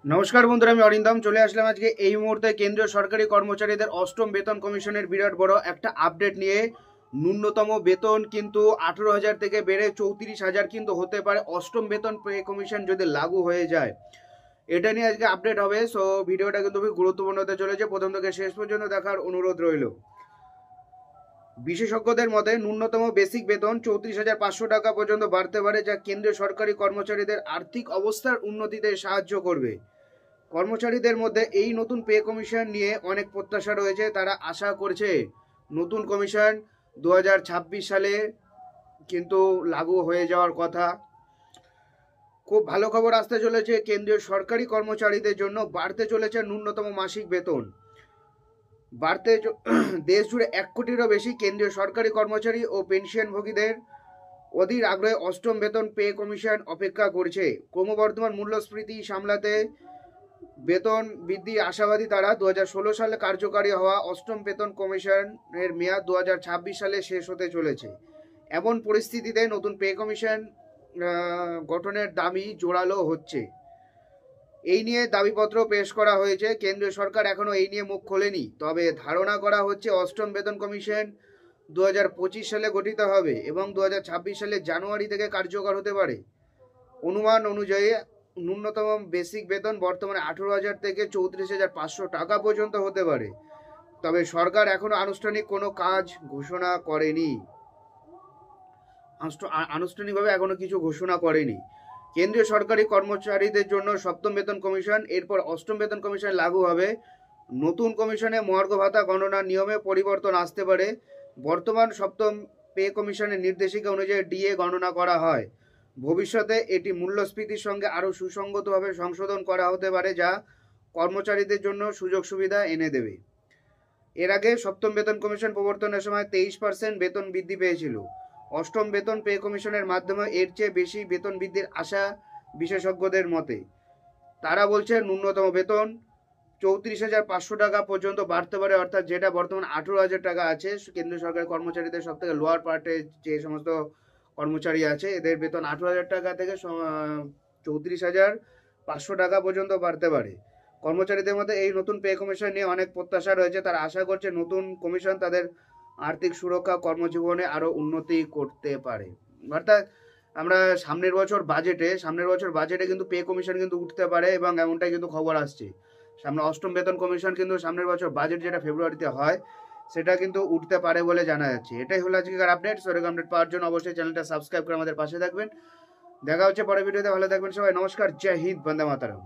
নমস্কার বন্ধুরা, আমি অরিন্দম চলে আসলাম আজকে এই মুহূর্তে কেন্দ্রীয় সরকারি কর্মচারীদের অষ্টম বেতন কমিশনের বিরাট বড় একটা আপডেট নিয়ে। ন্যূনতম বেতন কিন্তু 18,000 থেকে বেড়ে 34,000 কিন্তু হতে পারে অষ্টম বেতন পে কমিশন যদি লাগু হয়ে যায়। এটা নিয়ে আজকে আপডেট হবে। সো ভিডিওটা কিন্তু খুবই গুরুত্বপূর্ণ হতে চলেছে, প্রথম থেকে শেষ পর্যন্ত দেখার অনুরোধ রইল। বিশেষজ্ঞদের মতে ন্যূনতম বেসিক বেতন 34,500 টাকা পর্যন্ত বাড়তে পারে, যা কেন্দ্রীয় সরকারি কর্মচারীদের আর্থিক অবস্থার উন্নতিতে সাহায্য করবে। কর্মচারীদের মধ্যে এই নতুন পে কমিশন নিয়ে অনেক প্রত্যাশা রয়েছে। তারা আশা করছে নতুন কমিশন 2026 সালে কিন্তু লাগু হয়ে যাওয়ার কথা। খুব ভালো খবর আসতে চলেছে কেন্দ্রীয় সরকারি কর্মচারীদের জন্য, বাড়তে চলেছে ন্যূনতম মাসিক বেতন। বাড়তে দেশ জুড়ে 1 কোটিরও বেশি কেন্দ্রীয় সরকারি কর্মচারী ও পেনশনভোগীদের অধীর আগ্রহে অষ্টম বেতন পে কমিশন অপেক্ষা করছে। ক্রমবর্ধমান মূল্যস্ফীতি সামলাতে বেতন বৃদ্ধি আশাবাদী তারা। 2016 সালে কার্যকারী হওয়া অষ্টম বেতন কমিশনের মেয়াদ 2026 সালে শেষ হতে চলেছে। এমন পরিস্থিতিতে নতুন পে কমিশন গঠনের দাবি জোরালো হচ্ছে। এই নিয়ে দাবিপত্র পেশ করা হয়েছে। কেন্দ্রীয় সরকার এখনো এই নিয়ে মুখ খোলেনি, তবে ধারণা করা হচ্ছে অষ্টম বেতন কমিশন 2025 সালে গঠিত হবে এবং 2026 সালের জানুয়ারি থেকে কার্যকর হতে পারে। অনুমান অনুযায়ী ন্যূনতম বেসিক বেতন বর্তমানে 18,000 থেকে 34,500 টাকা পর্যন্ত হতে পারে। তবে সরকার এখনো আনুষ্ঠানিক কোনো কাজ ঘোষণা করেনি, আনুষ্ঠানিকভাবে এখনো কিছু ঘোষণা করেনি। কেন্দ্রীয় সরকারি কর্মচারীদের জন্য সপ্তম বেতন কমিশন, এরপর অষ্টম বেতন কমিশন লাগু হবে। নতুন কমিশনে মহার্ঘ ভাতা গণনার নিয়মে পরিবর্তন আসতে পারে। বর্তমান সপ্তম পে কমিশনের নির্দেশিকা অনুযায়ী ডিএ গণনা করা হয়। ভবিষ্যতে এটি মূল্যস্ফীতির সঙ্গে আরও সুসংগতভাবে সংশোধন করা হতে পারে, যা কর্মচারীদের জন্য সুযোগ সুবিধা এনে দেবে। এর আগে সপ্তম বেতন কমিশন প্রবর্তনের সময় 23% বেতন বৃদ্ধি পেয়েছিল। অষ্টম বেতন পে কমিশনের মাধ্যমে এর চেয়ে বেশি বেতন বৃদ্ধির আশা বিশেষজ্ঞদের মতে। তারা বলছে ন্যূনতম বেতন 34,500 টাকা পর্যন্ত বাড়তে পারে, অর্থাৎ যেটা বর্তমান 18,000 টাকা আছে। কেন্দ্রীয় সরকারি কর্মচারীদের সব থেকে লোয়ার পার্টে যে সমস্ত কর্মচারী আছে, এদের বেতন 18,000 টাকা থেকে 34,500 টাকা পর্যন্ত বাড়তে পারে। কর্মচারীদের মধ্যে এই নতুন পে কমিশন নিয়ে অনেক প্রত্যাশা রয়েছে। তারা আশা করছে নতুন কমিশন তাদের আর্থিক সুরক্ষা, কর্মজীবনে আরও উন্নতি করতে পারে। অর্থাৎ আমরা সামনের বছর বাজেটে কিন্তু পে কমিশন কিন্তু উঠতে পারে এবং এমনটাই কিন্তু খবর আসছে। সামনে অষ্টম বেতন কমিশন কিন্তু সামনের বছর বাজেট যেটা ফেব্রুয়ারিতে হয়, সেটা কিন্তু উঠতে পারে বলে জানা যাচ্ছে। এটাই হলো আজকের আপডেট। সেরকম আপডেট পাওয়ার জন্য অবশ্যই চ্যানেলটা সাবস্ক্রাইব করে আমাদের পাশে থাকবেন। দেখা হচ্ছে পরের ভিডিওতে। ভালো থাকবেন সবাই। নমস্কার, জয় হিন্দ, বন্দে মাতরম।